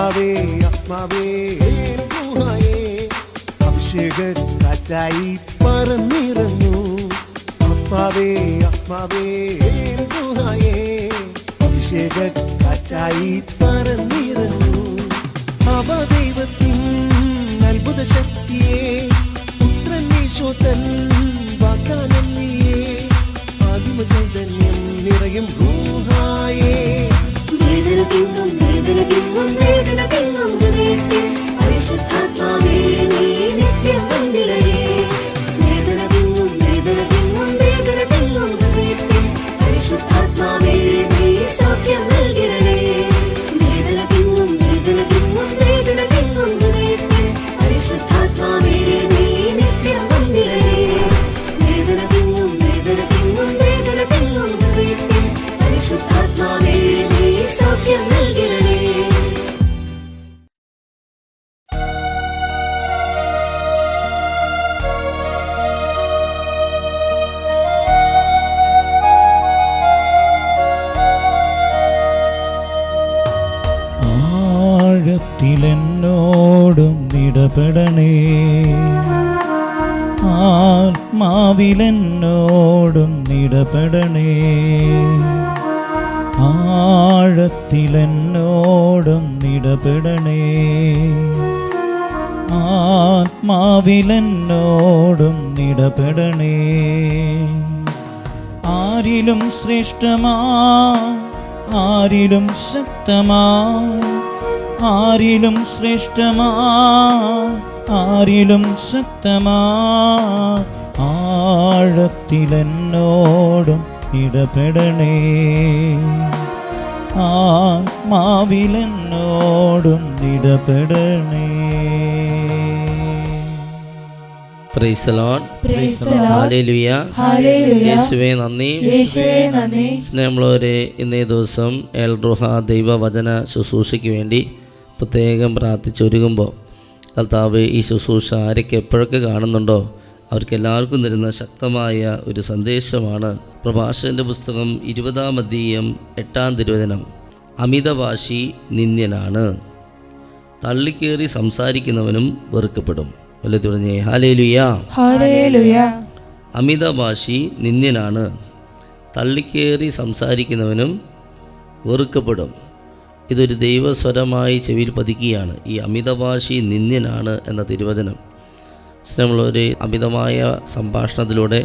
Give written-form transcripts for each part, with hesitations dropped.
ആത്മാവേ ആത്മാവേ ഗുഹായേ അഭിഷേക കാറ്റായി പറന്നിറങ്ങൂ. ആത്മാവേ ആത്മാവേ ഗുഹായേ അഭിഷേക കാറ്റായി പറന്നിറങ്ങൂ. അവദൈവത്തിൻ അത്ഭുത ശക്തിയെ പുത്രൻ യേശുതൻ വാഗ്ദാനം നീയേ. ആദിമ ചൈതന്യം നിറയും ഗുഹായേ. വേദന തിങ്ങും വേദന തിങ്ങും വേദന തിങ്ങും ഹൃദയത്തിൽ പരിശുദ്ധാത്മാവേ നീ നിത്യം വന്നിടണേ. വേദന തിങ്ങും വേദന തിങ്ങും വേദന തിങ്ങും ഹൃദയത്തിൽ പരിശുദ്ധാത്മാവേ നീ സൗഖ്യം നൽകിടണേ. വേദന തിങ്ങും വേദന തിങ്ങും വേദന തിങ്ങും ഹൃദയത്തിൽ പരിശുദ്ധാത്മാവേ നീ നിത്യം വന്നിടണേ. വേദന തിങ്ങും വേദന തിങ്ങും വേദന തിങ്ങും ഹൃദയത്തിൽ പരിശുദ്ധാത്മാവേ നീ സൗഖ്യം നൽകിടണേ. ആഴത്തിലെന്നോടും ഇടപെടണേ, ആത്മാവിലെന്നോടും ഇടപെടണേ. ആഴത്തിലെന്നോടും ഇടപെടണേ, ആത്മാവിലെന്നോടും ഇടപെടണേ. ആരിലും ശ്രേഷ്ഠമാ, ആരിലും ശക്തമാ, ആരിലും ശ്രേഷ്ഠമാ, ആരിലും ശക്തമാ. ആഴത്തിലെന്നോടും ഇടപെടണേ, ആത്മാവിലെന്നോടും ഇടപെടണേ. Praise the Lord. ഹല്ലേലൂയ. യേശുവേ നന്ദി. സ്നേഹമുള്ളവരെ, ഇന്നേ ദിവസം എൽ റുഹ ദൈവവചന ശുശ്രൂഷയ്ക്ക് വേണ്ടി പ്രത്യേകം പ്രാർത്ഥിച്ചൊരുങ്ങുമ്പോൾ കർത്താവ് ഈ ശുശ്രൂഷ ആരൊക്കെ എപ്പോഴൊക്കെ കാണുന്നുണ്ടോ അവർക്കെല്ലാവർക്കും തരുന്ന ശക്തമായ ഒരു സന്ദേശമാണ്. പ്രഭാഷകൻ്റെ പുസ്തകം 20-ാം അധ്യായം 8-ാം തിരുവചനം. അമിതവാശി നിന്ദ്യനാണ്, തള്ളിക്കേറി സംസാരിക്കുന്നവനും വെറുക്കപ്പെടും. വല്ലതും പറഞ്ഞേ ഹല്ലേലൂയ. അമിതവാശി നിന്ദ്യനാണ്, തള്ളിക്കേറി സംസാരിക്കുന്നവനും വെറുക്കപ്പെടും. ഇതൊരു ദൈവസ്വരമായി ചെവിയിൽ പതിക്കുകയാണ്. ഈ അമിതവാശി നിന്ദ്യനാണ് എന്ന തിരുവചനം. സ്നേഹമുള്ളവരെ, അമിതമായ സംഭാഷണത്തിലൂടെ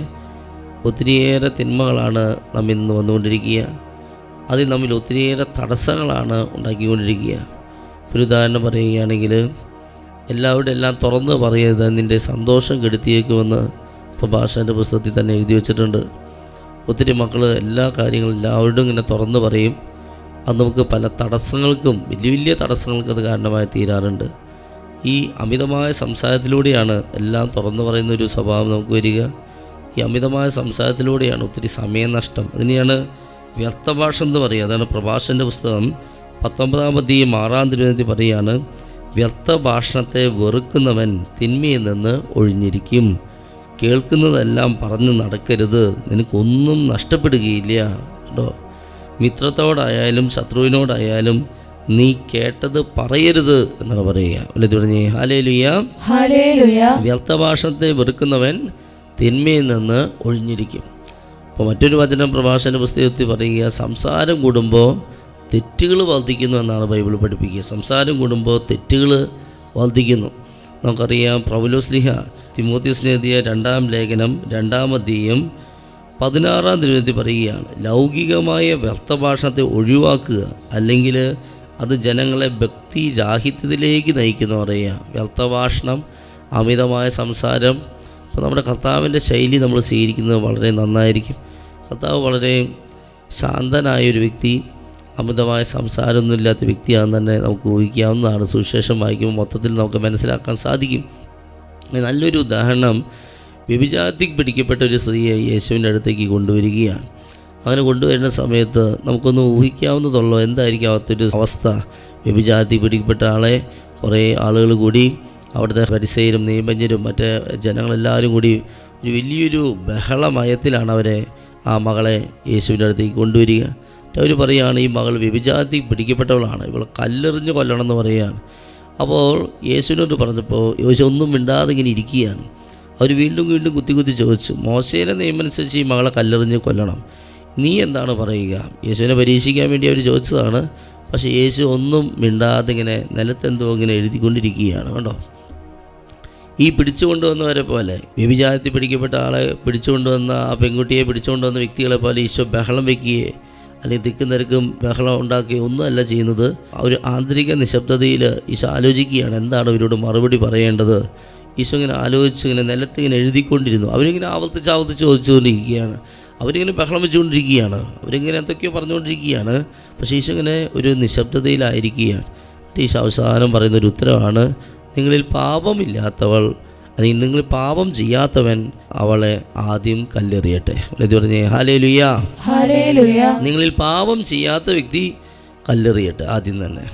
ഒത്തിരിയേറെ തിന്മകളാണ് നമ്മിൽ നിന്ന് വന്നുകൊണ്ടിരിക്കുക. അതിൽ നമ്മിൽ ഒത്തിരിയേറെ തടസ്സങ്ങളാണ് ഉണ്ടാക്കിക്കൊണ്ടിരിക്കുക. ഒരു ഉദാഹരണം പറയുകയാണെങ്കിൽ, എല്ലാവരുടെ എല്ലാം തുറന്ന് പറയരുത്, നിൻ്റെ സന്തോഷം കെടുത്തിയേക്കുമെന്ന് പ്രഭാഷകൻ്റെ പുസ്തകത്തിൽ തന്നെ എഴുതി വച്ചിട്ടുണ്ട്. ഒത്തിരി മക്കൾ എല്ലാ കാര്യങ്ങളും എല്ലാവരോടും ഇങ്ങനെ തുറന്ന് പറയും. അത് നമുക്ക് പല തടസ്സങ്ങൾക്കും, വലിയ വലിയ തടസ്സങ്ങൾക്കും അത് കാരണമായി തീരാറുണ്ട്. ഈ അമിതമായ സംസാരത്തിലൂടെയാണ് എല്ലാം തുറന്നു പറയുന്നൊരു സ്വഭാവം നമുക്ക് വരിക. ഈ അമിതമായ സംസാരത്തിലൂടെയാണ് ഒത്തിരി സമയനഷ്ടം. അതിനെയാണ് വ്യർത്ഥഭാഷണം എന്ന് പറയുക. അതാണ് പ്രഭാഷകൻ്റെ പുസ്തകം 19-ാം അധ്യായം 6-ാം തിരുവചനത്തിൽ പറയുകയാണ്, വ്യർത്ഥഭാഷണത്തെ വെറുക്കുന്നവൻ തിന്മയിൽ നിന്ന് ഒഴിഞ്ഞിരിക്കും. കേൾക്കുന്നതെല്ലാം പറഞ്ഞു നടക്കരുത്, നിനക്കൊന്നും നഷ്ടപ്പെടുകയില്ല. കേട്ടോ, മിത്രത്തോടായാലും ശത്രുവിനോടായാലും നീ കേട്ടത് പറയരുത് എന്നാണ് പറയുക. വല്ലതും പറഞ്ഞേ ഹല്ലേലൂയ. വ്യർത്ഥഭാഷണത്തെ വെറുക്കുന്നവൻ തിന്മയിൽ നിന്ന് ഒഴിഞ്ഞിരിക്കും. അപ്പോൾ മറ്റൊരു വചനം പ്രഭാഷകൻ്റെ പുസ്തകത്തിൽ പറയുക, സംസാരം കൂടുമ്പോൾ തെറ്റുകൾ വർദ്ധിക്കുന്നു എന്നാണ് ബൈബിൾ പഠിപ്പിക്കുക. സംസാരം കൂടുമ്പോൾ തെറ്റുകൾ വർദ്ധിക്കുന്നു. നമുക്കറിയാം, പൗലോസ്ലീഹ തിമോഥെയോസിന് എഴുതിയ 2-ാം ലേഖനം 2-ാം അധ്യായം 16-ാം തിരുവചനത്തിൽ പറയുകയാണ്, ലൗകികമായ വ്യർത്ഥഭാഷണത്തെ ഒഴിവാക്കുക, അല്ലെങ്കിൽ അത് ജനങ്ങളെ ഭക്തിരാഹിത്യത്തിലേക്ക് നയിക്കുന്നു പറയുക. വ്യർത്ഥഭാഷണം, അമിതമായ സംസാരം. അപ്പോൾ നമ്മുടെ കർത്താവിൻ്റെ ശൈലി നമ്മൾ സ്വീകരിക്കുന്നത് വളരെ നന്നായിരിക്കും. കർത്താവ് വളരെ ശാന്തനായൊരു വ്യക്തി, അമിതമായ സംസാരമൊന്നുമില്ലാത്ത വ്യക്തിയാണെന്ന് തന്നെ നമുക്ക് ഊഹിക്കാവുന്നതാണ്. സുവിശേഷം വായിക്കുമ്പോൾ മൊത്തത്തിൽ നമുക്ക് മനസ്സിലാക്കാൻ സാധിക്കും. നല്ലൊരു ഉദാഹരണം, വ്യഭിചാരത്തിൽ പിടിക്കപ്പെട്ട ഒരു സ്ത്രീയെ യേശുവിൻ്റെ അടുത്തേക്ക് കൊണ്ടുവരികയാണ്. അങ്ങനെ കൊണ്ടുവരുന്ന സമയത്ത് നമുക്കൊന്ന് ഊഹിക്കാവുന്നതുള്ളൂ എന്തായിരിക്കും അവിടുത്തെ അവസ്ഥ. വ്യഭിചാരത്തിൽ പിടിക്കപ്പെട്ട ആളെ കുറേ ആളുകൾ കൂടി, അവിടുത്തെ ഫരിസേയരും നിയമജ്ഞരും മറ്റ് ജനങ്ങളെല്ലാവരും കൂടി ഒരു വലിയൊരു ബഹളമയത്തിലാണ് അവരെ, ആ മകളെ യേശുവിൻ്റെ അടുത്തേക്ക് കൊണ്ടുവരിക. അവർ പറയുകയാണ് ഈ മകൾ വ്യഭിചാരത്തിൽ പിടിക്കപ്പെട്ടവളാണ്, ഇവൾ കല്ലെറിഞ്ഞ് കൊല്ലണം എന്ന് പറയുകയാണ്. അപ്പോൾ യേശുവിനോട് പറഞ്ഞപ്പോൾ യേശു ഒന്നും മിണ്ടാതെ ഇങ്ങനെ ഇരിക്കുകയാണ്. അവർ വീണ്ടും വീണ്ടും കുത്തി ചോദിച്ചു, മോശയുടെ നിയമമനുസരിച്ച് ഈ മകളെ കല്ലെറിഞ്ഞ് കൊല്ലണം, നീ എന്താണ് പറയുക? യേശുവിനെ പരീക്ഷിക്കാൻ വേണ്ടി അവർ ചോദിച്ചതാണ്. പക്ഷേ യേശു ഒന്നും മിണ്ടാതെ ഇങ്ങനെ നിലത്തെന്തോ ഇങ്ങനെ എഴുതിക്കൊണ്ടിരിക്കുകയാണ്. കണ്ടോ, ഈ പിടിച്ചുകൊണ്ടുവന്നവരെ പോലെ, വ്യഭിചാരത്തിൽ പിടിക്കപ്പെട്ട ആളെ പിടിച്ചുകൊണ്ടുവന്ന ആ പെൺകുട്ടിയെ പിടിച്ചുകൊണ്ടുവന്ന വ്യക്തികളെ പോലെ ഈശോ ബഹളം വയ്ക്കുകയെ അല്ലെങ്കിൽ തിക്കും തിരക്കും ബഹളം ഉണ്ടാക്കുകയോ ഒന്നുമല്ല ചെയ്യുന്നത്. ഒരു ആന്തരിക നിശബ്ദതയിൽ ഈശോ ആലോചിക്കുകയാണ് എന്താണ് ഇവരോട് മറുപടി പറയേണ്ടത്. ഈശോ ഇങ്ങനെ ആലോചിച്ച് ഇങ്ങനെ നിലത്ത് ഇങ്ങനെ എഴുതിക്കൊണ്ടിരുന്നു. അവരിങ്ങനെ ആവർത്തിച്ച് ചോദിച്ചുകൊണ്ടിരിക്കുകയാണ്. അവരിങ്ങനെ ബഹളം വെച്ചുകൊണ്ടിരിക്കുകയാണ്. അവരിങ്ങനെ എന്തൊക്കെയോ പറഞ്ഞുകൊണ്ടിരിക്കുകയാണ്. പക്ഷേ ഈശോ ഇങ്ങനെ ഒരു നിശബ്ദതയിലായിരിക്കുകയാണ്. ഈശോ അവസാനം പറയുന്നൊരു ഉത്തരവാണ്, നിങ്ങളിൽ പാപമില്ലാത്തവൾ അല്ലെങ്കിൽ നിങ്ങൾ പാപം ചെയ്യാത്തവൻ അവളെ ആദ്യം കല്ലെറിയട്ടെ. ഇത് പറഞ്ഞേ ഹല്ലേലൂയ, ഹല്ലേലൂയ. നിങ്ങളിൽ പാപം ചെയ്യാത്ത വ്യക്തി കല്ലെറിയട്ടെ ആദ്യം തന്നെ.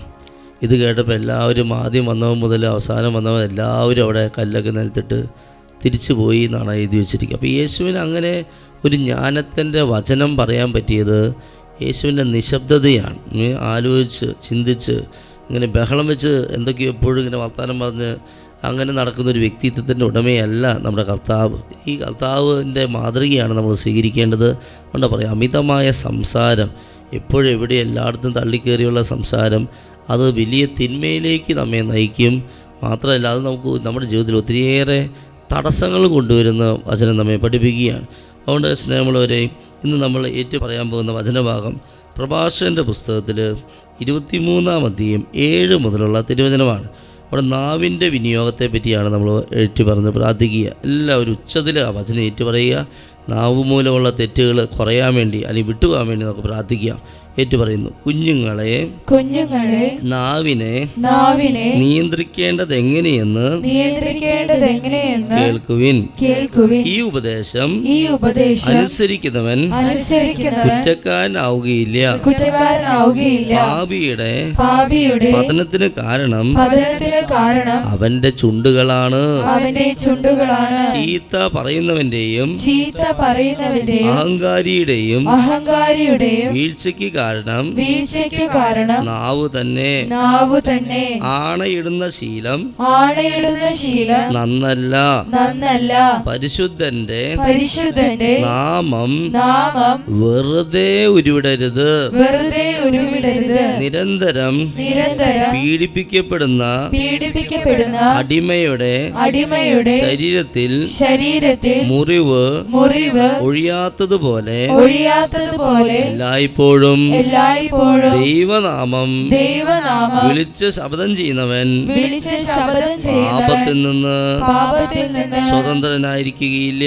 ഇത് കേട്ടപ്പോൾ എല്ലാവരും ആദ്യം വന്നവൻ മുതൽ അവസാനം വന്നവൻ എല്ലാവരും അവിടെ കല്ലൊക്കെ നിലത്തിട്ട് തിരിച്ചു പോയി എന്നാണ് എഴുതി വെച്ചിരിക്കുക. അപ്പോൾ യേശുവിന് അങ്ങനെ ഒരു ജ്ഞാനത്തിൻ്റെ വചനം പറയാൻ പറ്റിയത് യേശുവിൻ്റെ നിശബ്ദതയാണ്. ആലോചിച്ച് ചിന്തിച്ച് ഇങ്ങനെ ബഹളം വെച്ച് എന്തൊക്കെയോ എപ്പോഴും ഇങ്ങനെ വർത്താനം പറഞ്ഞ് അങ്ങനെ നടക്കുന്നൊരു വ്യക്തിത്വത്തിൻ്റെ ഉടമയല്ല നമ്മുടെ കർത്താവ്. ഈ കർത്താവിൻ്റെ മാതൃകയാണ് നമ്മൾ സ്വീകരിക്കേണ്ടത്. എന്താ പറയുക, അമിതമായ സംസാരം, എപ്പോഴും എവിടെ എല്ലായിടത്തും തള്ളിക്കയറിയുള്ള സംസാരം, അത് വലിയ തിന്മയിലേക്ക് നമ്മെ നയിക്കും. മാത്രമല്ല അത് നമുക്ക് നമ്മുടെ ജീവിതത്തിൽ ഒത്തിരിയേറെ തടസ്സങ്ങൾ കൊണ്ടുവരുന്ന വചനം നമ്മെ പഠിപ്പിക്കുകയാണ്. അതുകൊണ്ട് സ്നേഹമുള്ളവരെ, ഇന്ന് നമ്മൾ പറയാൻ പോകുന്ന വചനഭാഗം പ്രഭാഷകൻ്റെ പുസ്തകത്തിൽ 23-ാം അധ്യായം 7 മുതലുള്ള തിരുവചനമാണ്. അവിടെ നാവിൻ്റെ വിനിയോഗത്തെ പറ്റിയാണ് നമ്മൾ പറഞ്ഞ് പ്രാർത്ഥിക്കുക. എല്ലാവരും ഉച്ചത്തിൽ ആ വചനം പറയുക. നാവ് മൂലമുള്ള തെറ്റുകൾ കുറയാൻ വേണ്ടി അല്ലെങ്കിൽ വിട്ടുപോകാൻ വേണ്ടി നമുക്ക് പ്രാർത്ഥിക്കാം. പറയുന്നു, കുഞ്ഞുങ്ങളെ നാവിനെ നിയന്ത്രിക്കേണ്ടത് എങ്ങനെയെന്ന് കേൾക്കുവിൻ. ഈ ഉപദേശം അനുസരിക്കുന്നവൻ കുറ്റക്കാരനാവുകയില്ല. പാപിയുടെ പതനത്തിന് കാരണം അവന്റെ ചുണ്ടുകളാണ്. ചീത്ത പറയുന്നവന്റെയും അഹങ്കാരിയുടെയും വീഴ്ചയ്ക്ക് കാരണം നാവു തന്നെ. ആണയിടുന്ന ശീലം നന്നല്ല. പരിശുദ്ധന്റെ നാമം വെറുതെ ഉരുവിടരുത്. നിരന്തരം പീഡിപ്പിക്കപ്പെടുന്ന അടിമയുടെ ശരീരത്തിൽ മുറിവ് ഒഴിയാത്തതുപോലെ എല്ലായ്പ്പോഴും ദൈവനാമം വിളിച്ച് ശബ്ദം ചെയ്യുന്നവൻ പാപത്തിൽ നിന്ന് സ്വതന്ത്രനായിരിക്കുകയില്ല.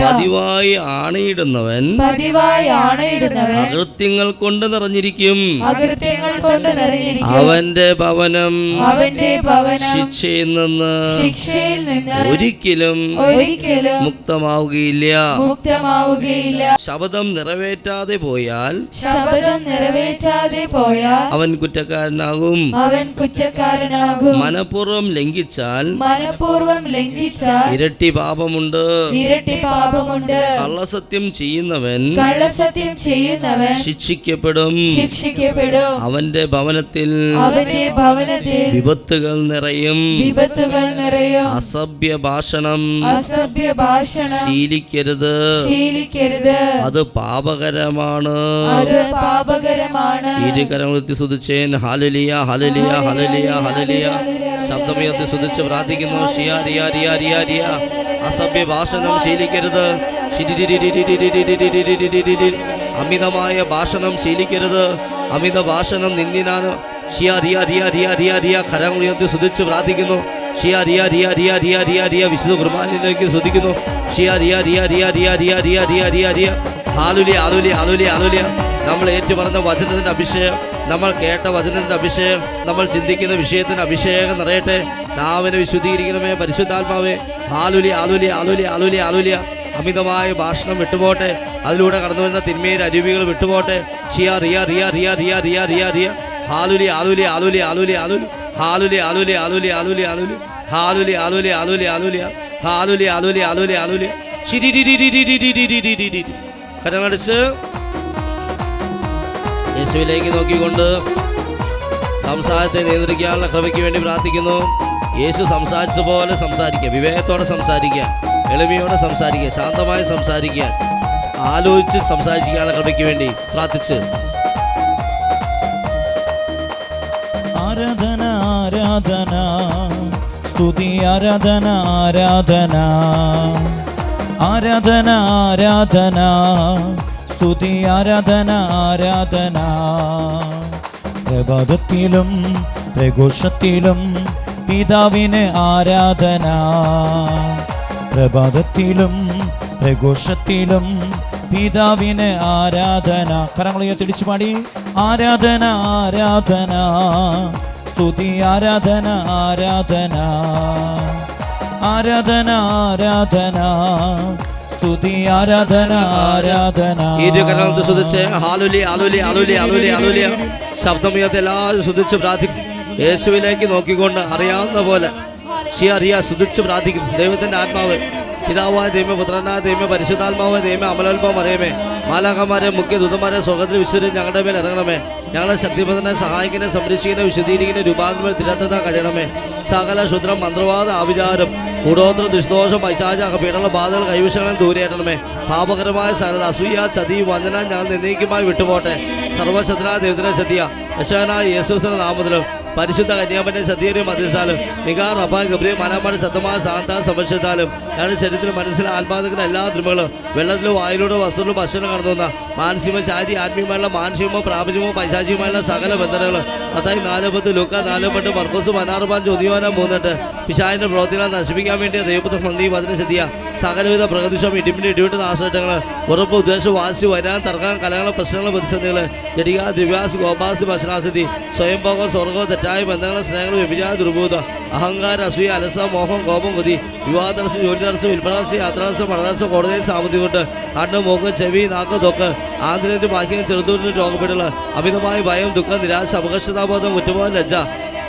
പതിവായി ആണയിടുന്നവൻ അകൃത്യങ്ങൾ കൊണ്ട് നിറഞ്ഞിരിക്കും. അവന്റെ ഭവനം ശിക്ഷയിൽ നിന്ന് ഒരിക്കലും മുക്തമാവുകയില്ല. ശബ്ദം നിറവേറ്റാതെ പോയാൽ അവൻ കുറ്റക്കാരനാകും. മനഃപൂർവ്വം ലംഘിച്ചാൽ ഇരട്ടി പാപമുണ്ട്. കള്ളസത്യം ചെയ്യുന്നവൻ ശിക്ഷിക്കപ്പെടും. അവന്റെ ഭവനത്തിൽ വിപത്തുകൾ നിറയും. അസഭ്യ ഭാഷണം ശീലിക്കരുത്. അത് പാപകരമാണ്. ഇരുകരങ്ങളെത്തി സ്തുതിച്ചേൻ. Hallelujah, hallelujah, hallelujah, hallelujah. ശബ്ദമുയർത്തി സ്തുതിച്ച് പ്രാർത്ഥിക്കുന്നു. അസഭ്യ ഭാഷണം ശീലിക്കരുത്. അമിതമായ ഭാഷണം ശീലിക്കരുത്. അമിത ഭാഷണം നിന്ദിനാണ്. കരങ്ങളുയർത്തി സ്തുതിച്ച് പ്രാർത്ഥിക്കുന്നു. വിശുദ്ധ കുർബാനയിലേക്ക് സ്തുതിക്കുന്നു. നമ്മൾ ഏറ്റുപറഞ്ഞ വചനത്തിന്റെ അഭിഷേകം, നമ്മൾ കേട്ട വചനത്തിന്റെ അഭിഷേകം, നമ്മൾ ചിന്തിക്കുന്ന വിഷയത്തിന്റെ അഭിഷേകം നിറയട്ടെ. നാവിനെ വിശുദ്ധീകരിക്കണമേ പരിശുദ്ധാത്മാവേ. ആലുലിയ. അമിതമായ ഭാഷണം വിട്ടുപോട്ടെ. അതിലൂടെ കടന്നു വരുന്ന തിന്മയുടെ അരുവികൾ വിട്ടുപോട്ടെ. കരമടിച്ച് യേശുവിലേക്ക് നോക്കിക്കൊണ്ട് സംസാരത്തെ നിയന്ത്രിക്കാനുള്ള കൃപയ്ക്ക് വേണ്ടി പ്രാർത്ഥിക്കുന്നു. യേശു സംസാരിച്ച പോലെ സംസാരിക്കുക, വിവേകത്തോടെ സംസാരിക്കുക, എളിമയോടെ സംസാരിക്കുക, ശാന്തമായി സംസാരിക്കുക, ആലോചിച്ച് സംസാരിക്കാനുള്ള കൃപയ്ക്ക് വേണ്ടി പ്രാർത്ഥിച്ച് ആരാധന ആരാധന സ്തുതി ആരാധന ആരാധന ആരാധന ആരാധന സ്തുതി ആരാധന ആരാധന പ്രഭാതത്തിലും പ്രഘോഷത്തിലും പിതാവിന് ആരാധന പ്രഭാതത്തിലും പ്രഘോഷത്തിലും പിതാവിന് ആരാധന. കരങ്ങളെ തിരിച്ചു പാടി ആരാധന ആരാധന സ്തുതി ആരാധന ആരാധന ആരാധന ആരാധന സ്തുതി ആരാധന ആരാധന. ഇരുകരങ്ങൾ സ്തുതിച്ച് hallelujah hallelujah hallelujah hallelujah hallelujah ശബ്ദമുയർത്തി എല്ലാവരും സ്തുതിച്ച് പ്രാർത്ഥിക്കും. യേശുവിലേക്ക് നോക്കിക്കൊണ്ട് അറിയാവുന്ന പോലെ അറിയാ സ്തുതിച്ച് പ്രാർത്ഥിക്കും. ദൈവത്തിന്റെ ആത്മാവ്, പിതാവായ ദൈവമേ, പുത്രനായ ദൈവമേ, പരിശുദ്ധാത്മാവായ ദൈവമേ, അമലോത്ഭവം അറിയമേ, മാലാഖമാരെ മുഖ്യ ദൂതന്മാരെ സ്വർഗ്ഗത്തിൽ വിശ്വരും ഞങ്ങളുടെ മേൽ ഇറങ്ങണമേ. ഞങ്ങളെ ശക്തിപ്രദനെ സഹായിക്കുന്ന സംരക്ഷിക്കുന്ന വിശദീകരിക്കുന്ന രൂപാന്തരം തിരത്തത കഴിയണമേ. സകല ക്ഷുദ്രം മന്ത്രവാദ ആവിചാരം കൂടോത്രം ദുഷ്ദോഷം പൈശാച പീഡന ബാധകൾ കൈവശങ്ങളും ദൂരേറ്റണമേ. പാപകരമായ സകല അസൂയ ചതി വഞ്ചന ഞങ്ങൾ എന്നേക്കുമായി വിട്ടുപോട്ടെ. സർവശക്തനായ ദൈവത്തിനെ സത്യ രക്ഷകനായ യേശുവിന്റെ നാമത്തിലും പരിശുദ്ധ കന്യാമന്റെ സത്യരും മധ്യസ്ഥാലും നികാർ റബ്ബ ഗബ്രിയേൽ മാനാമാരുടെ ശബ്ദമായ സാന്ത സംരക്ഷിച്ചാലും ഞങ്ങളുടെ ശരീരത്തിലും മനസ്സിലും ആത്മാർത്ഥക്കുന്ന എല്ലാ ദ്രവങ്ങളും വെള്ളത്തിലും വായിലൂടെ വസ്തുക്കളും ഭക്ഷണം കടന്നു വന്ന മാനസികമോ ശാരീരിക ആത്മീയമായുള്ള മാനുഷികമോ പ്രാപഞ്ചികമോ പൈശാചികമായുള്ള സകല ബന്ധനങ്ങളും അതായി 4:10 ലൂക്ക 4:8 മർക്കോസ് 16 ചോദ്യോന 3:8 പിശാചിന്റെ പ്രവൃത്തികളെ നശിപ്പിക്കാൻ വേണ്ടിയ ദൈവപുത്ര മന്ത്രി വചന സത്യ സകലവിധ പ്രകൃതിഷം ഇടിവിട്ട് നാശനഷ്ടങ്ങൾ ഉറപ്പ് ഉദ്ദേശം വാശി വരാൻ തർക്കം കലകൾ പ്രശ്നങ്ങൾ പ്രതിസന്ധികൾ ജടിക ദിവ്യാസ് ഗോപാസ് ഭക്ഷണാസതി സ്വയംഭോഗം സ്വർഗം തെറ്റായ ബന്ധങ്ങൾ സ്നേഹങ്ങൾ വ്യഭിചാര ദുർബോധ അഹങ്കാര അസൂയ അലസ മോഹം കോപം കൊതി വിവാഹതടസ്സം ജോലി തടസ്സം വിൽപ്പനാശം യാത്രാടസ്സം പഠനടസ്സം കോടതിയിൽ സാമ്പത്തികം കൊണ്ട് കണ്ണ് മൂക്ക് ചെവി നാക്ക് തൊക്ക് ആന്തരിക ബാക്കിയും ചെറുതൂരിന് രോഗപ്പെട്ടുള്ള അമിതമായ ഭയം ദുഃഖം നിരാശ അപകർഷതാബോധം കുറ്റബോധം ലജ്ജ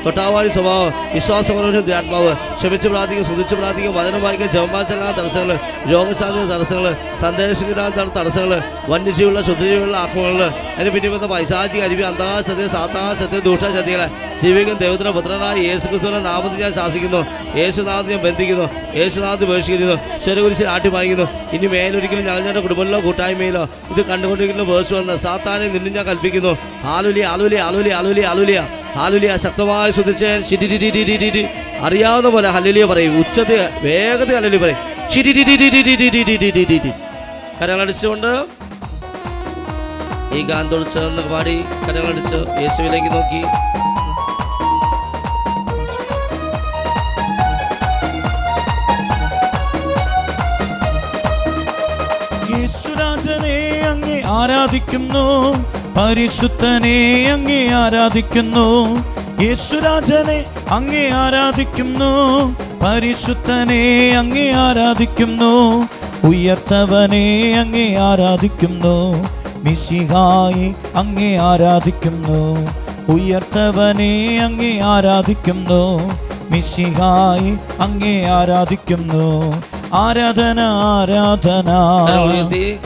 തൊട്ടാവാടി സ്വഭാവം വിശ്വാസപരമായ ആത്മാവ് ക്ഷമിച്ച് പ്രാർത്ഥിക്കും സ്തുതിച്ച് പ്രാർത്ഥിക്കും വചനം വായിക്കാൻ ജപമാചരണ തടസ്സങ്ങൾ രോഗശാന്തി തടസ്സങ്ങൾ സന്ദേശിക്കുന്ന തടസ്സങ്ങൾ വന്യജീവിയുള്ള ശുദ്ധജീവികളുടെ ആക്രമണങ്ങൾ അതിന് പിന്നിൽ പൈശാചിക അരുവി അന്ധകാര സത്യ സാത്താന സത്യ ദൂഷ്ടചതികളെ ജീവിക്കുന്ന ദൈവത്തിന്റെ പുത്രനായ യേശു ക്രിസ്തുവിന്റെ നാമത്തിൽ ഞാൻ ശാസിക്കുന്നു. യേശുനാഥ് ഞാൻ ബന്ധിക്കുന്നു. യേശുനാഥ് ബഹിഷ്കരിക്കുന്നു. ശരകുരിശിൽ ആട്ടിപ്പായിക്കുന്നു. ഇനി മേലൊരിക്കലും ഞങ്ങളുടെ കുടുംബങ്ങളിലോ കൂട്ടായ്മയിലോ ഇത് കണ്ടുകൊണ്ടിരിക്കുന്ന വേഴ്സ് വന്ന് സാത്താനെ നിന്നും ഞാൻ കൽപ്പിക്കുന്നു. ആലുലിയ ആലുലിയ ആലുലിയ ആലുലിയ ആലുലിയ ഹാലുലിയ ശക്തമായി ശ്രദ്ധിച്ച് ശിരി അറിയാവുന്ന പോലെ ഹല്ലേലൂയ പറയും. ഉച്ചത്തിൽ വേഗത്തിൽ ഹല്ലേലൂയ പറയും. ശിരി കരങ്ങളടിച്ചുകൊണ്ട് ഈ ഗാനത്തോട് ചേർന്ന് പാടി കരങ്ങളടിച്ച് യേശുവിലേക്ക് നോക്കി യേശുരാജനെ അങ്ങേ ആരാധിക്കുന്നു, പരിശുദ്ധനെ അങ്ങേ ആരാധിക്കുന്നു. യേശുരാജനെ അങ്ങേ ആരാധിക്കുന്നു, പരിശുദ്ധനെ അങ്ങേ ആരാധിക്കുന്നു. ഉയർത്തവനെ അങ്ങേ ആരാധിക്കുന്നു, മിശിഹായെ അങ്ങേ ആരാധിക്കുന്നു. ഉയർത്തവനെ അങ്ങേ ആരാധിക്കുന്നു, മിശിഹായെ അങ്ങേ ആരാധിക്കുന്നു. ആരാധന ആരാധന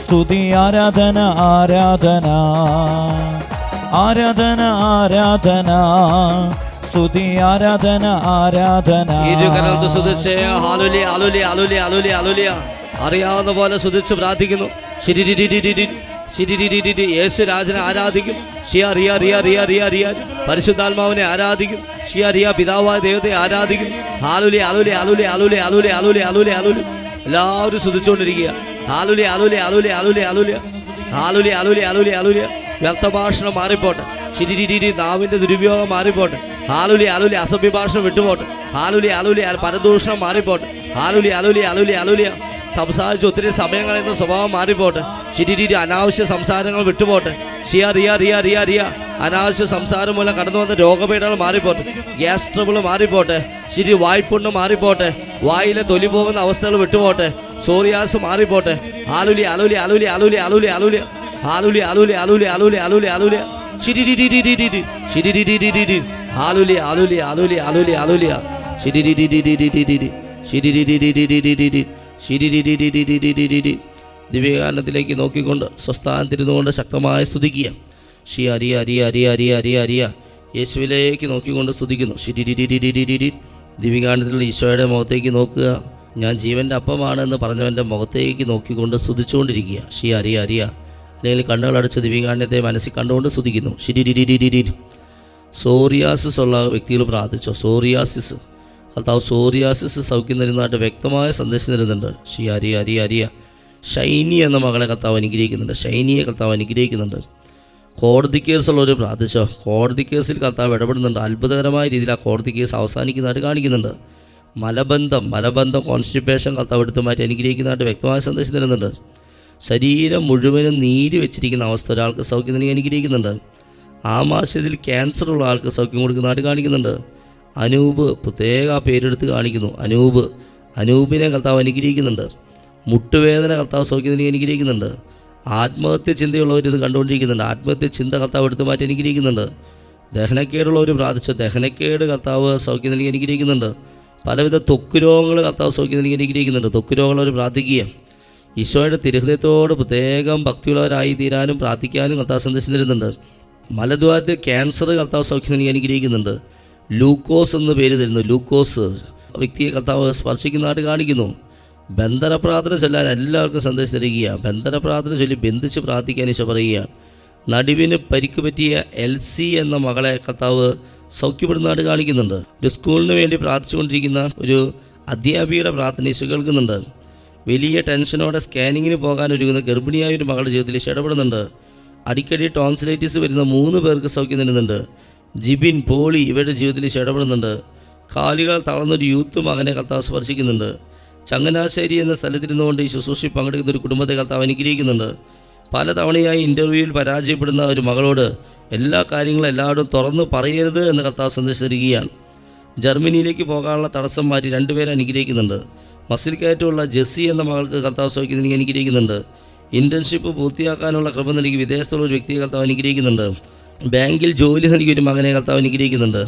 സ്തുതി ആരാധന ആരാധന ആരാധന ആരാധന സ്തുതി ആരാധന ആരാധന. അറിയാവുന്ന പോലെ സ്തുതിച്ച് പ്രാർത്ഥിക്കുന്നു. യേശു രാജനെ ആരാധിക്കും. പരിശുദ്ധാത്മാവിനെ ആരാധിക്കും. പിതാവായ ദൈവത്തെ ആരാധിക്കും. ഹാലുലി അലുലി അലുലി അലുലി അലുലി അലുലി അലുലി അലുലി എല്ലാവരും സ്തുതിച്ചുകൊണ്ടിരിക്കുക. ഹാലുലി അലുലി അലുലി അലുലി അലുലി ഹാലുലി അലുലി അലുലി അലുലി വ്യക്തഭാഷണം മാറിപ്പോട്ടെ. ശിരി നാവിന്റെ ദുരുപയോഗം മാറിപ്പോട്ടെ. ഹാലുലി അലുലി അസഭ്യഭാഷണം വിട്ടുപോട്ടെ. ഹാലുലി അലുലി പരദൂഷണം മാറിപ്പോട്ടെ. ഹാലുലി അലുലി അലുലി അലുലിയ സംസാരിച്ച് ഒത്തിരി സമയം കളയുന്ന സ്വഭാവം മാറിപ്പോട്ടെ. ശിരി അനാവശ്യ സംസാരങ്ങൾ വിട്ടുപോട്ടെ. റിയ അനാവശ്യ സംസാരം മൂലം കടന്നു വന്ന രോഗപീഠകൾ മാറിപ്പോട്ടെ. Gas trouble മാറിപ്പോട്ടെ. ശരി വായ്പുണ്ണ് മാറിപ്പോട്ടെ. വായിലെ തൊലി പോകുന്ന അവസ്ഥകൾ വിട്ടുപോട്ടെ. സോറിയാസ് മാറിപ്പോട്ടെ. ആലുലി അലുലി അലുലി അലുലി അലുലി അലുലി ആലുലി അലുലി അലുലി അലുലി അലുലി അലുലി ശരി ആലുലി അലുലി അലുലി അലുലി അലുലിയ ശരി ദിവ്യകാരണത്തിലേക്ക് നോക്കിക്കൊണ്ട് സ്വസ്ഥാനത്തിരുന്നുകൊണ്ട് ശക്തമായി സ്തുതിക്കുക. ഷി അരിയ അരിയ അരിയ അരിയ അരിയ അരിയ യേശുവിലേക്ക് നോക്കിക്കൊണ്ട് സ്തുതിക്കുന്നു. ഷിരിരിരിരിരിരി ദിവികാണ്ഡത്തിലുള്ള ഈശോയുടെ മുഖത്തേക്ക് നോക്കുക. ഞാൻ ജീവൻ്റെ അപ്പമാണ് എന്ന് പറഞ്ഞവൻ്റെ മുഖത്തേക്ക് നോക്കിക്കൊണ്ട് സ്തുതിച്ചുകൊണ്ടിരിക്കുക. ഷി അരിയ അരിയ അല്ലെങ്കിൽ കണ്ണുകളടച്ച് ദിവികാണ്ഡത്തെ മനസ്സിൽ കണ്ടുകൊണ്ട് സ്തുതിക്കുന്നു. ഷിരിരിരിരിരി സോറിയാസിസ് ഉള്ള വ്യക്തികൾ പ്രാർത്ഥിച്ചോ. സോറിയാസിസ് കർത്താവ് സോറിയാസിസ് സൗഖ്യം തരുന്നതായിട്ട് വ്യക്തമായ സന്ദേശം തരുന്നുണ്ട്. ഷി അരിയ അരിയ അരിയ ഷൈനി എന്ന മകളെ കർത്താവ് അനുഗ്രഹിക്കുന്നുണ്ട്. ഷൈനിയെ കർത്താവ് അനുഗ്രഹിക്കുന്നുണ്ട്. കോടതി കേസുള്ളവർ പ്രാർത്ഥിച്ചോ. കോടതി കേസിൽ കർത്താവ് ഇടപെടുന്നുണ്ട്. അത്ഭുതകരമായ രീതിയിൽ ആ കോടതി കേസ് അവസാനിക്കുന്നതായിട്ട് കാണിക്കുന്നുണ്ട്. മലബന്ധം കോൺസ്റ്റിപ്പേഷൻ കർത്താവ് എടുത്തു മാറ്റി അനുഗ്രഹിക്കുന്നതായിട്ട് വ്യക്തമായ സന്ദേശം തരുന്നുണ്ട്. ശരീരം മുഴുവനും നീര് വെച്ചിരിക്കുന്ന അവസ്ഥ ഒരാൾക്ക് സൗഖ്യം നൽകി അനുഗ്രഹിക്കുന്നുണ്ട്. ആമാശയത്തിൽ ക്യാൻസർ ഉള്ള ആൾക്ക് സൗഖ്യം കൊടുക്കുന്നതായിട്ട് കാണിക്കുന്നുണ്ട്. അനൂപ് പ്രത്യേക പേരെടുത്ത് കാണിക്കുന്നു. അനൂപിനെ കർത്താവ് അനുഗ്രഹിക്കുന്നുണ്ട്. മുട്ടുവേദന കർത്താവ് സൗഖ്യം നൽകി അനുഗ്രഹിക്കുന്നുണ്ട്. ആത്മഹത്യ ചിന്തയുള്ളവർ ഇത് കണ്ടുകൊണ്ടിരിക്കുന്നുണ്ട്. ആത്മഹത്യ ചിന്ത കർത്താവ് എടുത്തു മാറ്റി അനുഗ്രഹിക്കുന്നുണ്ട്. ദഹനക്കേടുള്ളവർ പ്രാർത്ഥിച്ചു. ദഹനക്കേട് കർത്താവ് സൗഖ്യം നൽകി അനുഗ്രഹിക്കുന്നുണ്ട്. പലവിധ ത്വക്ക് രോഗങ്ങൾ കർത്താവ് സൗഖ്യം നൽകി അനുഗ്രഹിക്കുന്നുണ്ട്. ത്വക്ക് രോഗമുള്ളവർ പ്രാർത്ഥിക്കുക. ഈശോയുടെ തിരുഹൃദയത്തോട് പ്രത്യേകം ഭക്തിയുള്ളവരായി തീരാനും പ്രാർത്ഥിക്കാനും കർത്താവ് സന്ദേശം തരുന്നുണ്ട്. മലദ്വാരത്തിൽ ക്യാൻസർ കർത്താവ് സൗഖ്യം നൽകി അനുഗ്രഹിക്കുന്നുണ്ട്. ലൂക്കോസ് എന്ന് പേര് തരുന്നു. ലൂക്കോസ് വ്യക്തിയെ കർത്താവ് സ്പർശിക്കുന്നതായിട്ട് കാണിക്കുന്നു. ബന്ധന പ്രാർത്ഥന ചൊല്ലാൻ എല്ലാവർക്കും സന്ദേശം തരിക. ബന്ധന പ്രാർത്ഥന ചൊല്ലി ബന്ധിച്ച് പ്രാർത്ഥിക്കാൻ ഈശോ പറയുക. നടുവിന് പരിക്ക് പറ്റിയ എൽസി എന്ന മകളെ കർത്താവ് സൗഖ്യപ്പെടുന്നതായിട്ട് കാണിക്കുന്നുണ്ട്. ഒരു സ്കൂളിന് വേണ്ടി പ്രാർത്ഥിച്ചുകൊണ്ടിരിക്കുന്ന ഒരു അധ്യാപികയുടെ പ്രാർത്ഥന ഈശോ കേൾക്കുന്നുണ്ട്. വലിയ ടെൻഷനോടെ സ്കാനിങ്ങിന് പോകാൻ ഒരുങ്ങുന്ന ഗർഭിണിയായ ഒരു മകളുടെ ജീവിതത്തിൽ ഈശോ ഇടപെടുന്നുണ്ട്. അടിക്കടി ടോൺസിലൈറ്റിസ് വരുന്ന 3 പേർക്ക് സൗഖ്യം തരുന്നുണ്ട്. ജിബിൻ, പോളി ഇവരുടെ ജീവിതത്തിൽ ഈശോ ഇടപെടുന്നുണ്ട്. കാലുകൾ തളർന്നൊരു യൂത്ത് മകനെ കർത്താവ് സ്പർശിക്കുന്നുണ്ട്. ചങ്ങനാശ്ശേരി എന്ന സ്ഥലത്തിരുന്നുകൊണ്ട് ഈ ശുശ്രൂഷയിൽ പങ്കെടുക്കുന്ന ഒരു കുടുംബത്തെ കർത്താവ് അനുഗ്രഹിക്കുന്നുണ്ട്. പലതവണയായി ഇൻ്റർവ്യൂവിൽ പരാജയപ്പെടുന്ന ഒരു മകളോട് എല്ലാ കാര്യങ്ങളും എല്ലാവരും തുറന്ന് പറയരുത് എന്ന് കർത്താവ് സന്ദേശം തരികയാണ്. ജർമ്മനിയിലേക്ക് പോകാനുള്ള തടസ്സം മാറ്റി 2 പേരെ അനുഗ്രഹിക്കുന്നുണ്ട്. മസിൽ കയറ്റമുള്ള ജെസ്സി എന്ന മകൾക്ക് കർത്താവ് സൗഖ്യം നൽകി അനുഗ്രഹിക്കുന്നുണ്ട്. ഇൻറ്റേൺഷിപ്പ് പൂർത്തിയാക്കാനുള്ള കൃപ നൽകി വിദേശത്തുള്ള ഒരു വ്യക്തിയെ കർത്താവ് അനുഗ്രഹിക്കുന്നുണ്ട്. ബാങ്കിൽ ജോലി നൽകിയ ഒരു മകനെ കർത്താവ് അനുഗ്രഹിക്കുന്നുണ്ട്.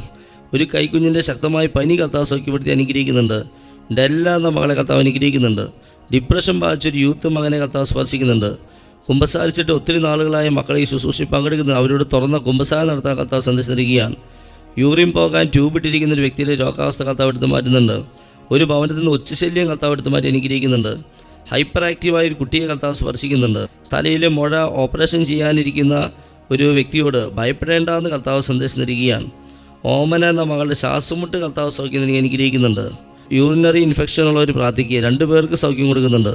ഒരു കൈക്കുഞ്ഞിൻ്റെ ശക്തമായ പനി കർത്താവ് സൗഖ്യപ്പെടുത്തി അനുഗ്രഹിക്കുന്നുണ്ട്. ഡെല്ല എന്ന മകളെ കർത്താവ് അനുഗ്രഹിക്കുന്നുണ്ട്. ഡിപ്രഷൻ ബാധിച്ചൊരു യൂത്ത് മകനെ കർത്താവ് സ്പർശിക്കുന്നുണ്ട്. കുമ്പസാരിച്ചിട്ട് ഒത്തിരി നാളുകളായ മക്കളെ ഈ ശുശ്രൂഷയിൽ പങ്കെടുക്കുന്നത് അവരോട് തുറന്ന കുമ്പസാരം നടത്താൻ കർത്താവ് സന്ദേശം നൽകുകയാണ്. യൂറിൻ പോകാൻ ട്യൂബ് ഇട്ടിരിക്കുന്ന ഒരു വ്യക്തിയുടെ രോഗാവസ്ഥ കർത്താവ് എടുത്തു മാറ്റുന്നുണ്ട്. ഒരു ഭവനത്തിൽ നിന്ന് ഒച്ചശല്യം കർത്താവ് എടുത്തു മാറ്റി അനുഗ്രഹിക്കുന്നുണ്ട്. ഹൈപ്പർ ആക്റ്റീവായ ഒരു കുട്ടിയെ കർത്താവ് സ്പർശിക്കുന്നുണ്ട്. തലയിലെ മുഴ ഓപ്പറേഷൻ ചെയ്യാനിരിക്കുന്ന ഒരു വ്യക്തിയോട് ഭയപ്പെടേണ്ടെന്ന് കർത്താവ് സന്ദേശം നൽകുകയാണ്. ഓമന എന്ന മകളുടെ ശ്വാസമുട്ട് കർത്താവ് സൗഖ്യം നൽകി അനുഗ്രഹിക്കുന്നുണ്ട്. യൂറിനറി ഇൻഫെക്ഷനുള്ളവർ പ്രാർത്ഥിക്കുക. 2 പേർക്ക് സൗഖ്യം കൊടുക്കുന്നുണ്ട്.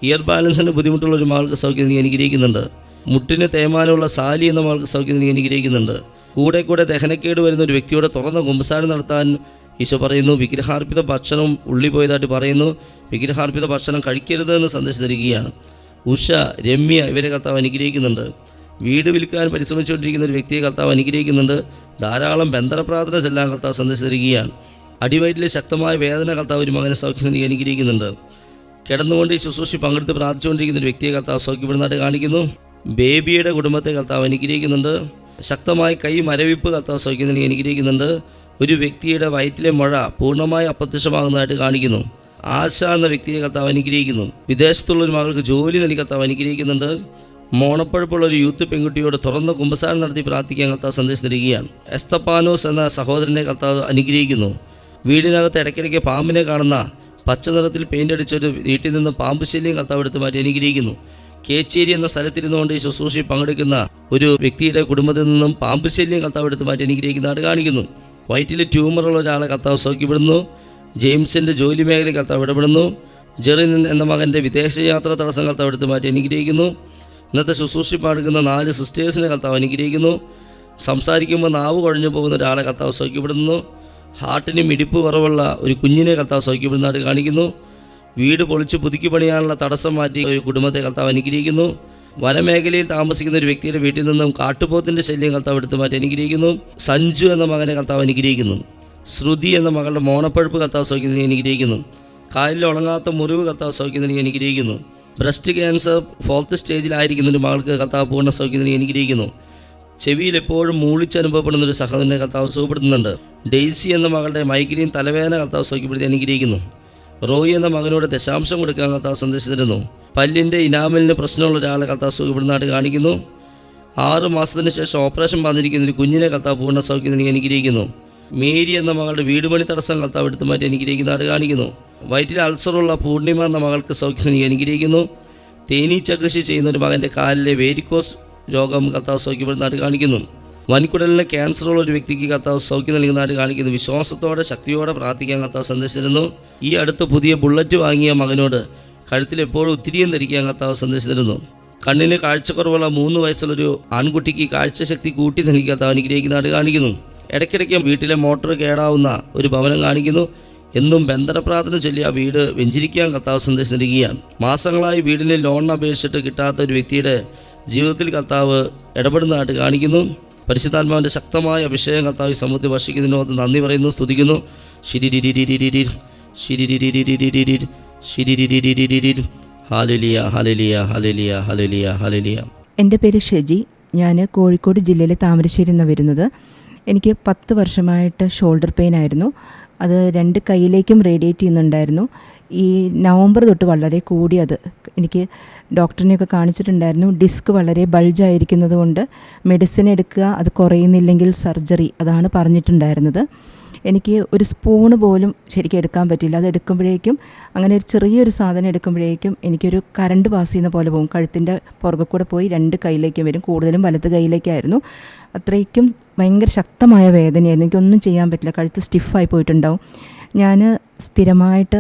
ഇയർ ബാലൻസിന് ബുദ്ധിമുട്ടുള്ള ഒരു മകൾക്ക് സൗഖ്യം നൽകി അനുഗ്രഹിക്കുന്നുണ്ട്. മുട്ടിന് തേയ്മാനമുള്ള സാലി എന്ന മകൾക്ക് സൗഖ്യം നൽകി അനുഗ്രഹിക്കുന്നുണ്ട്. കൂടെ ദഹനക്കേട് വരുന്ന ഒരു വ്യക്തിയോട് തുറന്ന കുമ്പസാരം നടത്താൻ ഈശോ പറയുന്നു. വിഗ്രഹാർപ്പിത ഭക്ഷണം ഉള്ളി പോയതായിട്ട് പറയുന്നു. വിഗ്രഹാർപ്പിത ഭക്ഷണം കഴിക്കരുത് എന്ന് സന്ദേശം തരികയാണ്. ഉഷ, രമ്യ ഇവരെ കർത്താവ് അനുഗ്രഹിക്കുന്നുണ്ട്. വീട് വിൽക്കാൻ പരിശ്രമിച്ചുകൊണ്ടിരിക്കുന്ന ഒരു വ്യക്തിയെ കർത്താവ് അനുഗ്രഹിക്കുന്നുണ്ട്. ധാരാളം ബന്ധന പ്രാർത്ഥന ചെല്ലാൻ കർത്താവ് സന്ദേശം തരികയാണ്. അടിവയറ്റിലെ ശക്തമായ വേദന കർത്താവ് ഒരു മകനെ സൗഖ്യം നൽകി അനുഗ്രഹിക്കുന്നുണ്ട്. കിടന്നുകൊണ്ട് ഈ ശുശ്രൂഷ പങ്കെടുത്ത് പ്രാർത്ഥിച്ചുകൊണ്ടിരിക്കുന്ന ഒരു വ്യക്തിയെ കർത്താവ് സൗഖ്യപ്പെടുന്നതായിട്ട് കാണിക്കുന്നു. ബേബിയുടെ കുടുംബത്തെ കർത്താവ് അനുഗ്രഹിക്കുന്നുണ്ട്. ശക്തമായ കൈ മരവിപ്പ് കർത്താവ് സൗഖ്യം നൽകി അനുഗ്രഹിക്കുന്നുണ്ട്. ഒരു വ്യക്തിയുടെ വയറ്റിലെ മുഴ പൂർണ്ണമായി അപ്രത്യക്ഷമാകുന്നതായിട്ട് കാണിക്കുന്നു. ആശ എന്ന വ്യക്തിയെ കർത്താവ് അനുഗ്രഹിക്കുന്നു. വിദേശത്തുള്ള ഒരു മകൾക്ക് ജോലി നൽകി കർത്താവ് അനുഗ്രഹിക്കുന്നുണ്ട്. മോണപ്പഴുപ്പുള്ള ഒരു യൂത്ത് പെൺകുട്ടിയോട് തുറന്ന കുമ്പസാരം നടത്തി പ്രാർത്ഥിക്കാൻ കർത്താവ് സന്ദേശം നൽകുകയാണ്. എസ്തപ്പാനോസ് എന്ന സഹോദരനെ കർത്താവ് അനുഗ്രഹിക്കുന്നു. വീടിനകത്ത് ഇടയ്ക്കിടയ്ക്ക് പാമ്പിനെ കാണുന്ന പച്ച നിറത്തിൽ പെയിൻ്റ് അടിച്ചൊരു വീട്ടിൽ നിന്ന് പാമ്പ് ശല്യം കർത്താവ് എടുത്ത് മാറ്റി അനുഗ്രഹിക്കുന്നു. കേച്ചേരി എന്ന സ്ഥലത്തിരുന്നുകൊണ്ട് ഈ ശുശ്രൂഷയിൽ പങ്കെടുക്കുന്ന ഒരു വ്യക്തിയുടെ കുടുംബത്തിൽ നിന്നും പാമ്പ് ശല്യം കർത്താവ് എടുത്ത് മാറ്റി അനുഗ്രഹിക്കുന്നതായിട്ട് കാണിക്കുന്നു. വയറ്റിൽ ട്യൂമറുള്ള ഒരാളെ കർത്താവ് സൗഖ്യപ്പെടുന്നു. ജെയിംസിൻ്റെ ജോലി മേഖലയിൽ കർത്താവ് ഇടപെടുന്നു. ജെറിൻ എന്ന മകൻ്റെ വിദേശയാത്ര തടസ്സം കർത്താവ് എടുത്ത് മാറ്റി അനുഗ്രഹിക്കുന്നു. ഇന്നത്തെ ശുശ്രൂഷയിൽ പങ്കെടുക്കുന്ന 4 സിസ്റ്റേഴ്സിനെ കർത്താവ് അനുഗ്രഹിക്കുന്നു. സംസാരിക്കുമ്പോൾ നാവ് കുഴഞ്ഞു പോകുന്ന ഒരാളെ കർത്താവ് സൗഖ്യപ്പെടുന്നു. ഹാർട്ടിന് മിടിപ്പ് കുറവുള്ള ഒരു കുഞ്ഞിനെ കർത്താവ് സൗഖ്യപ്പെടുന്നതായിട്ട് കാണിക്കുന്നു. വീട് പൊളിച്ച് പുതുക്കി പണിയാനുള്ള തടസ്സം മാറ്റി ഒരു കുടുംബത്തെ കർത്താവ് അനുഗ്രഹിക്കുന്നു. വനമേഖലയിൽ താമസിക്കുന്ന ഒരു വ്യക്തിയുടെ വീട്ടിൽ നിന്നും കാട്ടുപോത്തിൻ്റെ ശല്യം കർത്താവ് എടുത്തു മാറ്റി അനുഗ്രഹിക്കുന്നു. സഞ്ജു എന്ന മകനെ കർത്താവ് അനുഗ്രഹിക്കുന്നു. ശ്രുതി എന്ന മകളുടെ മോണപ്പഴുപ്പ് കർത്താവ് സൗഖ്യം നൽകി അനുഗ്രഹിക്കുന്നു. കാലിൽ ഉണങ്ങാത്ത മുറിവ് കർത്താവ് സൗഖ്യം നൽകി അനുഗ്രഹിക്കുന്നു. ബ്രസ്റ്റ് ക്യാൻസർ 4th സ്റ്റേജിലായിരിക്കുന്ന ഒരു മകൾക്ക് കർത്താവ് പൂർണ്ണ സൗഖ്യം നൽകി അനുഗ്രഹിക്കുന്നു. ചെവിയിൽ എപ്പോഴും മൂളിച്ചനുഭവപ്പെടുന്ന ഒരു സഹോദരനെ കർത്താവ് സുഖപ്പെടുത്തുന്നുണ്ട്. ഡെയ്സി എന്ന മകളുടെ മൈഗ്രെയിൻ തലവേദന കർത്താവ് സൗഖ്യപ്പെടുത്തി അനുഗ്രഹിക്കുന്നു. റോയി എന്ന മകനോട് ദശാംശം കൊടുക്കാൻ കർത്താവ് സന്ദേശം തരുന്നു. പല്ലിൻ്റെ ഇനാമലിന് പ്രശ്നമുള്ള ഒരാളെ കർത്താവ് സുഖപ്പെടുന്നതായിട്ട് കാണിക്കുന്നു. 6 മാസത്തിന് ശേഷം ഓപ്പറേഷൻ പറഞ്ഞിരിക്കുന്ന ഒരു കുഞ്ഞിനെ കർത്താവ് പൂർണ്ണ സൗഖ്യം നൽകി അനുഗ്രഹിക്കുന്നു. മേരി എന്ന മകളുടെ വീട് പണി തടസ്സം കർത്താവ് എടുത്തു മാറ്റി അനുഗ്രഹിക്കുന്നതായിട്ട് കാണിക്കുന്നു. വയറ്റിൽ അൾസറുള്ള പൂർണിമ എന്ന മകൾക്ക് സൗഖ്യം നൽകി അനുഗ്രഹിക്കുന്നു. തേനീച്ച കൃഷി ചെയ്യുന്ന ഒരു മകൻ്റെ കാലിലെ വേരിക്കോസ് രോഗം കർത്താവ് സൗഖ്യപ്പെടുന്നതായിട്ട് കാണിക്കുന്നു. വൻകുടലിന് ക്യാൻസറുള്ള ഒരു വ്യക്തിക്ക് കർത്താവ് സൗഖ്യം നൽകുന്നതായിട്ട് കാണിക്കുന്നു. വിശ്വാസത്തോടെ ശക്തിയോടെ പ്രാർത്ഥിക്കാൻ കർത്താവ് സന്ദേശിച്ചിരുന്നു. ഈ അടുത്ത് പുതിയ ബുള്ളറ്റ് വാങ്ങിയ മകനോട് കഴുത്തിൽ എപ്പോഴും ഒത്തിരിയും ധരിക്കാൻ കർത്താവ് സന്ദേശിച്ചിരുന്നു. കണ്ണിന് കാഴ്ചക്കുറവുള്ള 3 വയസ്സുള്ളൊരു ആൺകുട്ടിക്ക് കാഴ്ചശക്തി കൂട്ടി നൽകി കർത്താവ് അനുഗ്രഹിക്കുന്നതായിട്ട് കാണിക്കുന്നു. ഇടയ്ക്കിടയ്ക്ക് വീട്ടിലെ മോട്ടോർ കേടാവുന്ന ഒരു ഭവനം കാണിക്കുന്നു. എന്നും ബന്ധന പ്രാർത്ഥന ചൊല്ലി ആ വീട് വെഞ്ചരിക്കാൻ കർത്താവ് സന്ദേശം നൽകുകയാണ്. മാസങ്ങളായി വീടിന് ലോൺ അപേക്ഷിച്ചിട്ട് കിട്ടാത്ത ഒരു വ്യക്തിയുടെ ജീവിതത്തിൽ കർത്താവ് ഇടപെടുന്നതായിട്ട് കാണിക്കുന്നു. പരിശുദ്ധാത്മാവിൻ്റെ ശക്തമായ അഭിഷേകം കർത്താവ് ഈ സമൂഹത്തിൽ വർഷിക്കുന്നതിനോട് നന്ദി പറയുന്നു, സ്തുതിക്കുന്നു. Hallelujah hallelujah hallelujah hallelujah hallelujah. എൻ്റെ പേര് ഷെജി. ഞാൻ കോഴിക്കോട് ജില്ലയിലെ താമരശ്ശേരിയിൽ നിന്ന് വരുന്നത്. എനിക്ക് 10 വർഷമായിട്ട് ഷോൾഡർ പെയിൻ ആയിരുന്നു. അത് 2 കൈയിലേക്കും റേഡിയേറ്റ് ചെയ്യുന്നുണ്ടായിരുന്നു. ഈ നവംബർ തൊട്ട് വളരെ കൂടി അത് എനിക്ക് ഡോക്ടറിനെയൊക്കെ കാണിച്ചിട്ടുണ്ടായിരുന്നു. ഡിസ്ക് വളരെ ബൾജായിരിക്കുന്നത് കൊണ്ട് മെഡിസിൻ എടുക്കുക, അത് കുറയുന്നില്ലെങ്കിൽ സർജറി, അതാണ് പറഞ്ഞിട്ടുണ്ടായിരുന്നത്. എനിക്ക് ഒരു സ്പൂണ് പോലും ശരിക്കും എടുക്കാൻ പറ്റില്ല. അത് എടുക്കുമ്പോഴേക്കും, അങ്ങനെ ഒരു ചെറിയൊരു സാധനം എടുക്കുമ്പോഴേക്കും എനിക്കൊരു കറണ്ട് പാസ് ചെയ്യുന്ന പോലെ പോകും. കഴുത്തിൻ്റെ പുറകെ കൂടെ പോയി 2 കൈയിലേക്കും വരും. കൂടുതലും വലത് കൈയിലേക്കായിരുന്നു. അത്രയ്ക്കും ഭയങ്കര ശക്തമായ വേദനയായിരുന്നു. എനിക്കൊന്നും ചെയ്യാൻ പറ്റില്ല. കഴുത്ത് സ്റ്റിഫായി പോയിട്ടുണ്ടാവും. ഞാൻ സ്ഥിരമായിട്ട്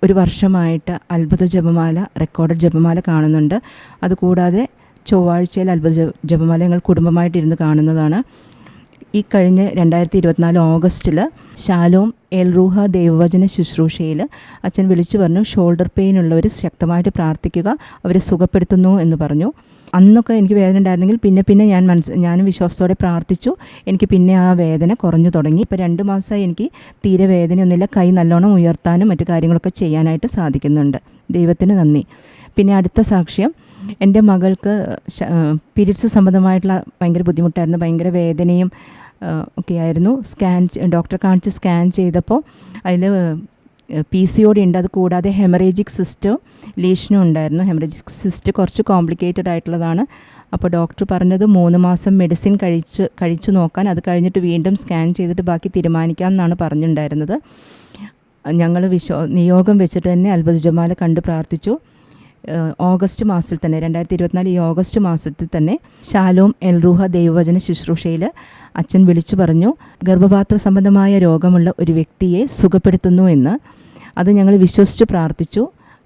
1 വർഷമായിട്ട് അത്ഭുത ജപമാല, റെക്കോർഡഡ് ജപമാല കാണുന്നുണ്ട്. അതുകൂടാതെ ചൊവ്വാഴ്ചയിൽ അത്ഭുത ജപമാല ഞങ്ങൾ കുടുംബമായിട്ടിരുന്ന് കാണുന്നതാണ്. ഈ കഴിഞ്ഞ 2024 ഓഗസ്റ്റിൽ ശാലോം എൽ റൂഹ ദൈവവചന ശുശ്രൂഷയിൽ അച്ഛൻ വിളിച്ചു പറഞ്ഞു, ഷോൾഡർ പെയിൻ ഉള്ളവർ ശക്തമായിട്ട് പ്രാർത്ഥിക്കുക, അവരെ സുഖപ്പെടുത്തുന്നു എന്ന് പറഞ്ഞു. അന്നൊക്കെ എനിക്ക് വേദന ഉണ്ടായിരുന്നെങ്കിൽ പിന്നെ ഞാനും വിശ്വാസത്തോടെ പ്രാർത്ഥിച്ചു. എനിക്ക് പിന്നെ ആ വേദന കുറഞ്ഞു തുടങ്ങി. ഇപ്പോൾ 2 മാസമായി എനിക്ക് തീരെ വേദനയൊന്നുമില്ല. കൈ നല്ലോണം ഉയർത്താനും മറ്റു കാര്യങ്ങളൊക്കെ ചെയ്യാനായിട്ട് സാധിക്കുന്നുണ്ട്. ദൈവത്തിന് നന്ദി. പിന്നെ അടുത്ത സാക്ഷ്യം, എൻ്റെ മകൾക്ക് പീരിയഡ്സ് സംബന്ധമായിട്ടുള്ള ഭയങ്കര ബുദ്ധിമുട്ടായിരുന്നു. ഭയങ്കര വേദനയും ഒക്കെ ആയിരുന്നു. ഡോക്ടറെ കാണിച്ച് സ്കാൻ ചെയ്തപ്പോൾ അതിൽ PCOD ഉണ്ട്. അത് കൂടാതെ ഹെമറേജിക് സിസ്റ്റോ ലീഷനും ഉണ്ടായിരുന്നു. ഹെമറേജിക് സിസ്റ്റ് കുറച്ച് കോംപ്ലിക്കേറ്റഡ് ആയിട്ടുള്ളതാണ്. അപ്പോൾ ഡോക്ടർ പറഞ്ഞത് 3 മാസം മെഡിസിൻ കഴിച്ചു നോക്കാൻ, അത് കഴിഞ്ഞിട്ട് വീണ്ടും സ്കാൻ ചെയ്തിട്ട് ബാക്കി തീരുമാനിക്കാം എന്നാണ് പറഞ്ഞിട്ടുണ്ടായിരുന്നത്. ഞങ്ങൾ നിയോഗം വെച്ചിട്ട് തന്നെ അത്ഭുത ജപമാല കണ്ട് പ്രാർത്ഥിച്ചു. ഓഗസ്റ്റ് മാസത്തിൽ തന്നെ 2024 ഈ ഓഗസ്റ്റ് മാസത്തിൽ തന്നെ ശാലോം എൽ റൂഹ ദൈവവചന ശുശ്രൂഷയിൽ അച്ഛൻ വിളിച്ചു പറഞ്ഞു, ഗർഭപാത്ര സംബന്ധമായ രോഗമുള്ള ഒരു വ്യക്തിയെ സുഖപ്പെടുത്തുന്നു എന്ന്. അത് ഞങ്ങൾ വിശ്വസിച്ച് പ്രാർത്ഥിച്ചു.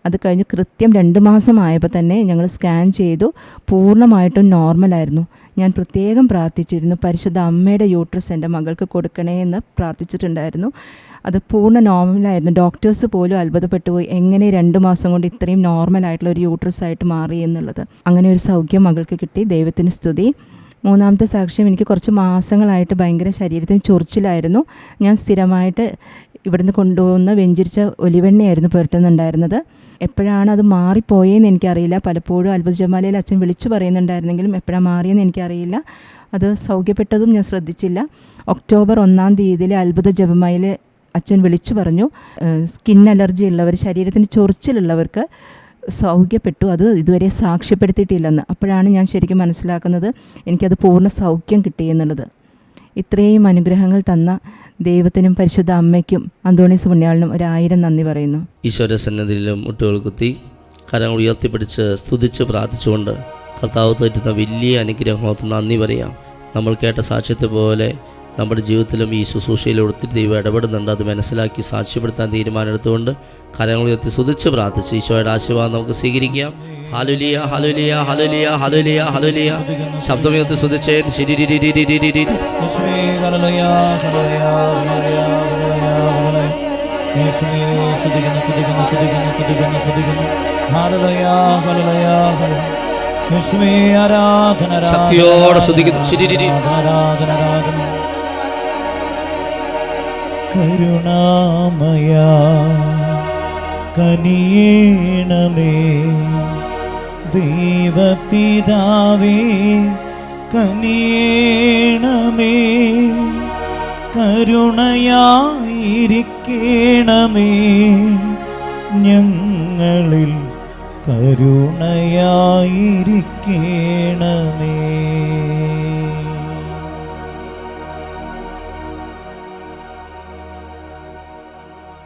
അത് കഴിഞ്ഞ് കൃത്യം 2 മാസമായപ്പോൾ തന്നെ ഞങ്ങൾ സ്കാൻ ചെയ്തു. പൂർണ്ണമായിട്ടും നോർമലായിരുന്നു. ഞാൻ പ്രത്യേകം പ്രാർത്ഥിച്ചിരുന്നു, പരിശുദ്ധ അമ്മയുടെ യൂട്രസ് എൻ്റെ മകൾക്ക് കൊടുക്കണേ എന്ന് പ്രാർത്ഥിച്ചിട്ടുണ്ടായിരുന്നു. അത് പൂർണ്ണ നോർമലായിരുന്നു. ഡോക്ടേഴ്സ് പോലും അത്ഭുതപ്പെട്ടു പോയി, എങ്ങനെ 2 മാസം കൊണ്ട് ഇത്രയും നോർമലായിട്ടുള്ള ഒരു യൂട്രസ് ആയിട്ട് മാറി എന്നുള്ളത്. അങ്ങനെ ഒരു സൗഖ്യം മകൾക്ക് കിട്ടി. ദൈവത്തിന് സ്തുതി. 3ാമത്തെ സാക്ഷ്യം, എനിക്ക് കുറച്ച് മാസങ്ങളായിട്ട് ഭയങ്കര ശരീരത്തിന് ചൊറിച്ചിലായിരുന്നു. ഞാൻ സ്ഥിരമായിട്ട് ഇവിടുന്ന് കൊണ്ടുപോകുന്ന വെഞ്ചരിച്ച ഒലിവെണ്ണയായിരുന്നു പുരട്ടുന്നുണ്ടായിരുന്നത്. എപ്പോഴാണ് അത് മാറിപ്പോയെന്ന് എനിക്കറിയില്ല. പലപ്പോഴും അത്ഭുത ജപമാലയിൽ അച്ഛൻ വിളിച്ചു പറയുന്നുണ്ടായിരുന്നെങ്കിലും എപ്പോഴാണ് മാറിയെന്ന് എനിക്കറിയില്ല. അത് സൗഖ്യപ്പെട്ടതും ഞാൻ ശ്രദ്ധിച്ചില്ല. ഒക്ടോബർ 1-ാം തീയതിയിലെ അത്ഭുത ജപമാലയിൽ അച്ഛൻ വിളിച്ചു പറഞ്ഞു, സ്കിൻ അലർജി ഉള്ളവർ, ശരീരത്തിന് ചൊറിച്ചിലുള്ളവർക്ക് സൗഖ്യപ്പെട്ടു. അത് ഇതുവരെ സാക്ഷ്യപ്പെടുത്തിയിട്ടില്ലെന്ന്. അപ്പോഴാണ് ഞാൻ ശരിക്കും മനസ്സിലാക്കുന്നത് എനിക്കത് പൂർണ്ണ സൗഖ്യം കിട്ടിയെന്നുള്ളത്. ഇത്രയും അനുഗ്രഹങ്ങൾ തന്ന ദൈവത്തിനും പരിശുദ്ധ അമ്മയ്ക്കും അന്തോണീസ് പുണ്യാളിനും 1000 നന്ദി പറയുന്നു. ഈശോയുടെ സന്നിധിയിലും മുട്ടുകൾ കുത്തി കരങ്ങൾ ഉയർത്തിപ്പിടിച്ച് സ്തുതിച്ച് പ്രാർത്ഥിച്ചുകൊണ്ട് കർത്താവ് തരുന്ന വലിയ അനുഗ്രഹങ്ങൾക്ക് നന്ദി പറയാം. നമ്മൾ കേട്ട സാക്ഷ്യത്തെ പോലെ നമ്മുടെ ജീവിതത്തിലും ഈ ശുശ്രൂഷയിലൂടെ ഒത്തിരി ദൈവം ഇടപെടുന്നുണ്ട്. അത് മനസ്സിലാക്കി സാക്ഷ്യപ്പെടുത്താൻ തീരുമാനമെടുത്തുകൊണ്ട് കരങ്ങൾ ഉയർത്തി സ്തുതിച്ച് പ്രാർത്ഥിച്ച് ഈശോയുടെ ആശീർവാദം നമുക്ക് സ്വീകരിക്കാം. Hallelujah hallelujah hallelujah hallelujah hallelujah. ശബ്ദമുയർത്തി സ്തുതിച്ചേ. ശക്തിയോടെ സ്തുതിക്കുന്നു. കരുണാമയ കനിയേണമേ, ദൈവപിതാവേ കനിയേണമേ, കരുണയായിരിക്കേണമേ, ഞങ്ങളിൽ കരുണയായിരിക്കേണമേ.